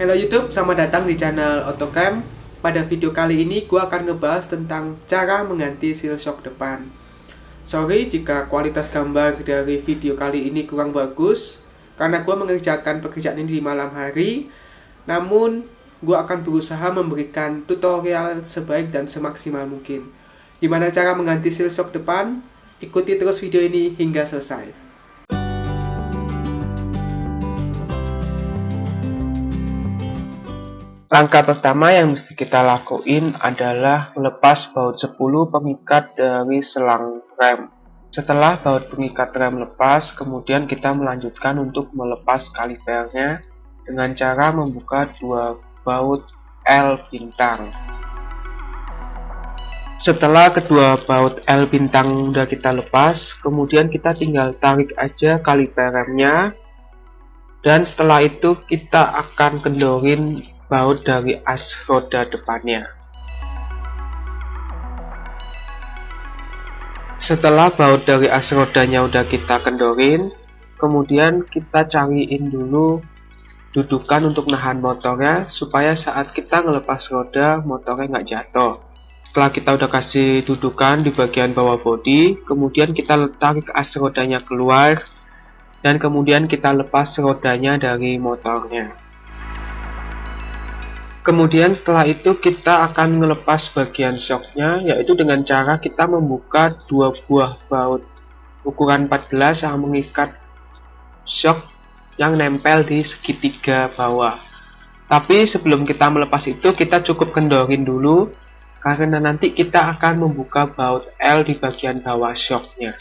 Halo YouTube, selamat datang di channel Otocam. Pada video kali ini gue akan ngebahas tentang cara mengganti seal shock depan. Sorry jika kualitas gambar dari video kali ini kurang bagus, karena gue mengerjakan pekerjaan ini di malam hari. Namun gue akan berusaha memberikan tutorial sebaik dan semaksimal mungkin. Gimana cara mengganti seal shock depan? Ikuti terus video ini hingga selesai. Langkah pertama yang mesti kita lakuin adalah melepas baut 10 pengikat dari selang rem. Setelah baut pengikat rem lepas, kemudian kita melanjutkan untuk melepas kalipernya dengan cara membuka dua baut L bintang. Setelah kedua baut L bintang sudah kita lepas, kemudian kita tinggal tarik aja kaliper remnya, dan setelah itu kita akan kendorin baut dari as roda depannya. Setelah baut dari as rodanya udah kita kendorin, kemudian kita cariin dulu dudukan untuk nahan motornya supaya saat kita ngelepas roda motornya nggak jatuh. Setelah kita udah kasih dudukan di bagian bawah bodi, kemudian kita tarik as rodanya keluar dan kemudian kita lepas rodanya dari motornya. Kemudian setelah itu kita akan melepas bagian shocknya, yaitu dengan cara kita membuka dua buah baut ukuran 14 yang mengikat shock yang nempel di segitiga bawah. Tapi sebelum kita melepas itu kita cukup kendorin dulu, karena nanti kita akan membuka baut L di bagian bawah shocknya.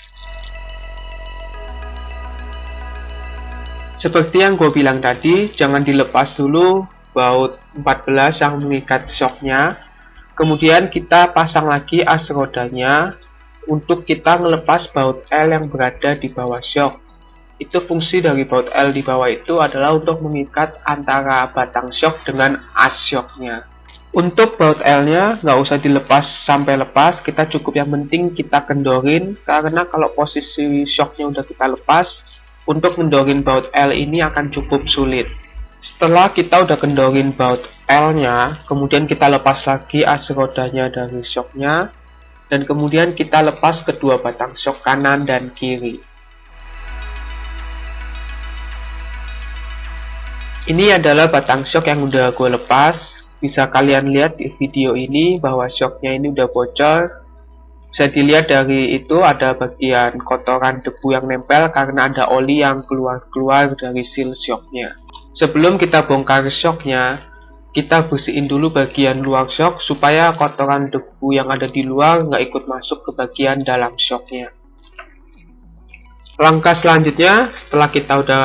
Seperti yang gue bilang tadi, jangan dilepas dulu baut 14 yang mengikat shocknya, kemudian kita pasang lagi as rodanya untuk kita melepas baut L yang berada di bawah shock. Itu fungsi dari baut L di bawah itu adalah untuk mengikat antara batang shock dengan as shocknya. Untuk baut L nya nggak usah dilepas sampai lepas, kita cukup yang penting kita kendorin, karena kalau posisi shocknya udah kita lepas, untuk mendorin baut L ini akan cukup sulit. Setelah kita udah kendorin baut L-nya, kemudian kita lepas lagi as rodanya dari shocknya, dan kemudian kita lepas kedua batang shock kanan dan kiri. Ini adalah batang shock yang udah gue lepas. Bisa kalian lihat di video ini bahwa shocknya ini udah bocor. Bisa dilihat dari itu ada bagian kotoran debu yang nempel karena ada oli yang keluar dari seal shocknya. Sebelum kita bongkar shocknya, kita bersihin dulu bagian luar shock supaya kotoran debu yang ada di luar nggak ikut masuk ke bagian dalam shocknya. Langkah selanjutnya, setelah kita udah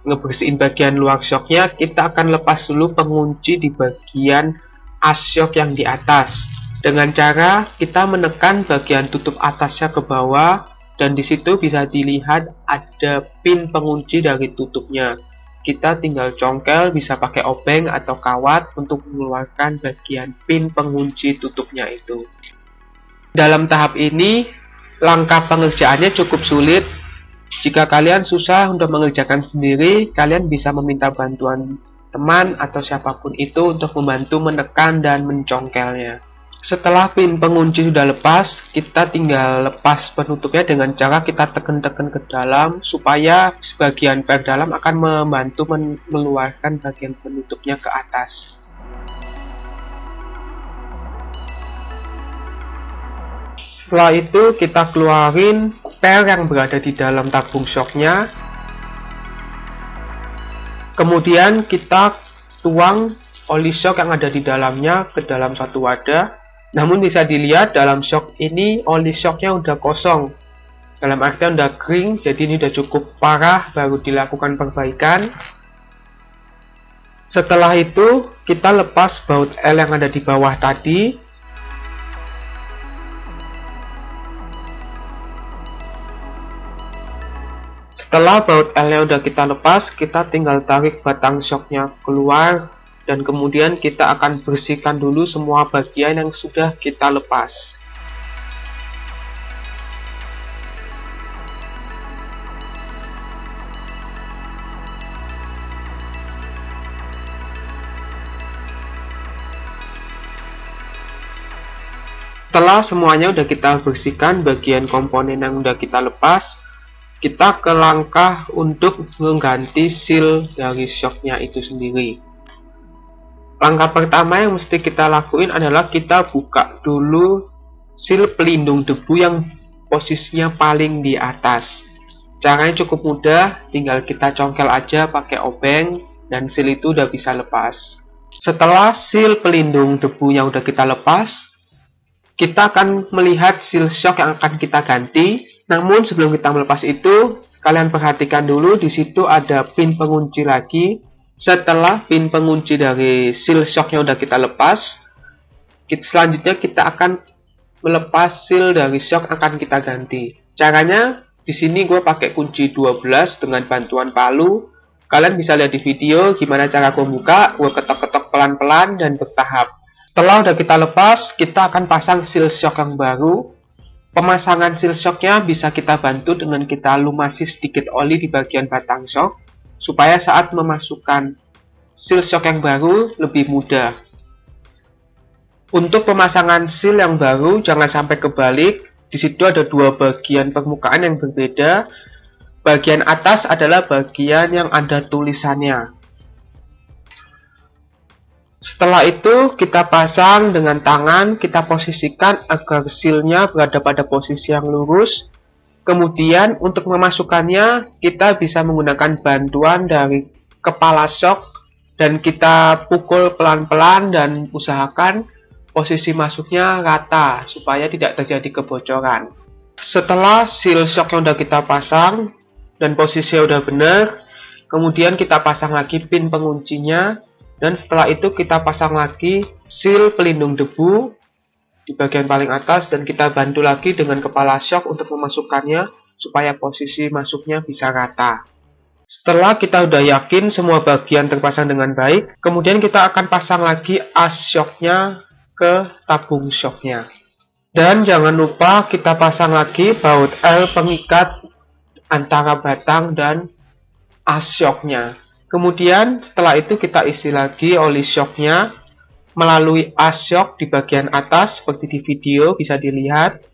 ngebersihin bagian luar shocknya, kita akan lepas dulu pengunci di bagian as shock yang di atas. Dengan cara kita menekan bagian tutup atasnya ke bawah, dan di situ bisa dilihat ada pin pengunci dari tutupnya. Kita tinggal congkel, bisa pakai obeng atau kawat untuk mengeluarkan bagian pin pengunci tutupnya itu. Dalam tahap ini, langkah pengerjaannya cukup sulit. Jika kalian susah untuk mengerjakan sendiri, kalian bisa meminta bantuan teman atau siapapun itu untuk membantu menekan dan mencongkelnya. Setelah pin pengunci sudah lepas, kita tinggal lepas penutupnya dengan cara kita tekan-tekan ke dalam supaya sebagian per dalam akan membantu mengeluarkan bagian penutupnya ke atas. Setelah itu kita keluarin per yang berada di dalam tabung shocknya. Kemudian kita tuang oli shock yang ada di dalamnya ke dalam satu wadah. Namun bisa dilihat dalam shock ini oli shocknya udah kosong. Dalam artian udah kering, jadi ini udah cukup parah baru dilakukan perbaikan. Setelah itu kita lepas baut L yang ada di bawah tadi. Setelah baut L nya udah kita lepas, kita tinggal tarik batang shocknya keluar. Dan kemudian kita akan bersihkan dulu semua bagian yang sudah kita lepas. Setelah semuanya udah kita bersihkan, bagian komponen yang udah kita lepas, kita ke langkah untuk mengganti seal dari shocknya itu sendiri. Langkah pertama yang mesti kita lakuin adalah kita buka dulu seal pelindung debu yang posisinya paling di atas. Caranya cukup mudah, tinggal kita congkel aja pakai obeng dan seal itu udah bisa lepas. Setelah seal pelindung debu yang udah kita lepas, kita akan melihat seal shock yang akan kita ganti. Namun sebelum kita melepas itu, kalian perhatikan dulu di situ ada pin pengunci lagi. Setelah pin pengunci dari seal shock yang udah kita lepas, selanjutnya kita akan melepas seal dari shock yang akan kita ganti. Caranya di sini gue pakai kunci 12 dengan bantuan palu. Kalian bisa lihat di video gimana cara gue buka, gue ketok-ketok pelan-pelan dan bertahap. Setelah udah kita lepas, kita akan pasang seal shock yang baru. Pemasangan seal shocknya bisa kita bantu dengan kita lumasi sedikit oli di bagian batang shock, supaya saat memasukkan seal shock yang baru lebih mudah. Untuk pemasangan seal yang baru, jangan sampai kebalik. Di situ ada dua bagian permukaan yang berbeda. Bagian atas adalah bagian yang ada tulisannya. Setelah itu kita pasang dengan tangan, kita posisikan agar sealnya berada pada posisi yang lurus. Kemudian untuk memasukkannya kita bisa menggunakan bantuan dari kepala shock dan kita pukul pelan-pelan dan usahakan posisi masuknya rata supaya tidak terjadi kebocoran. Setelah seal shock yang udah kita pasang dan posisinya udah benar, kemudian kita pasang lagi pin penguncinya. Dan setelah itu kita pasang lagi seal pelindung debu di bagian paling atas dan kita bantu lagi dengan kepala shock untuk memasukkannya supaya posisi masuknya bisa rata. Setelah kita udah yakin semua bagian terpasang dengan baik, kemudian kita akan pasang lagi as shocknya ke tabung shocknya. Dan jangan lupa kita pasang lagi baut L pengikat antara batang dan as shocknya. Kemudian setelah itu kita isi lagi oli shocknya melalui as shock di bagian atas seperti di video bisa dilihat.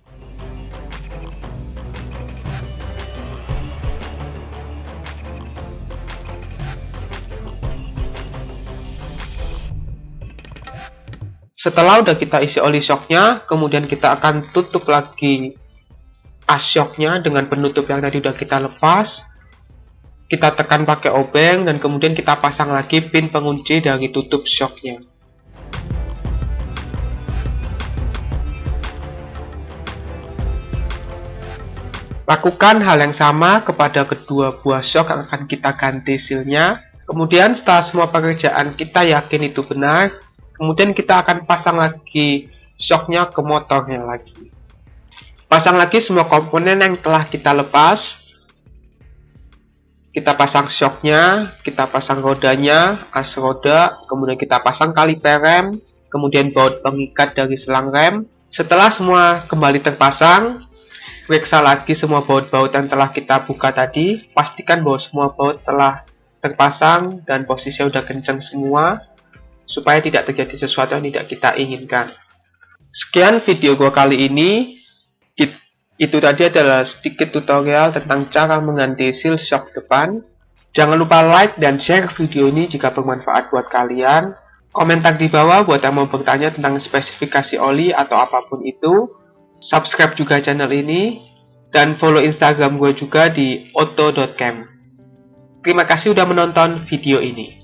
Setelah udah kita isi oli shocknya, kemudian kita akan tutup lagi as shocknya dengan penutup yang tadi udah kita lepas. Kita tekan pakai obeng dan kemudian kita pasang lagi pin pengunci dari tutup shocknya. Lakukan hal yang sama kepada kedua buah shock yang akan kita ganti sealnya. Kemudian setelah semua pekerjaan kita yakin itu benar, kemudian kita akan pasang lagi shocknya ke motornya lagi. Pasang lagi semua komponen yang telah kita lepas. Kita pasang shocknya, kita pasang rodanya, as roda, kemudian kita pasang kaliper rem, kemudian baut pengikat dari selang rem. Setelah semua kembali terpasang, periksa lagi semua baut-baut yang telah kita buka tadi. Pastikan bahwa semua baut telah terpasang dan posisinya udah kencang semua, supaya tidak terjadi sesuatu yang tidak kita inginkan. Sekian video gua kali ini. Itu tadi adalah sedikit tutorial tentang cara mengganti seal shock depan. Jangan lupa like dan share video ini jika bermanfaat buat kalian. Komentar di bawah buat yang mau bertanya tentang spesifikasi oli atau apapun itu. Subscribe juga channel ini. Dan follow Instagram gue juga di otto.cam. Terima kasih udah menonton video ini.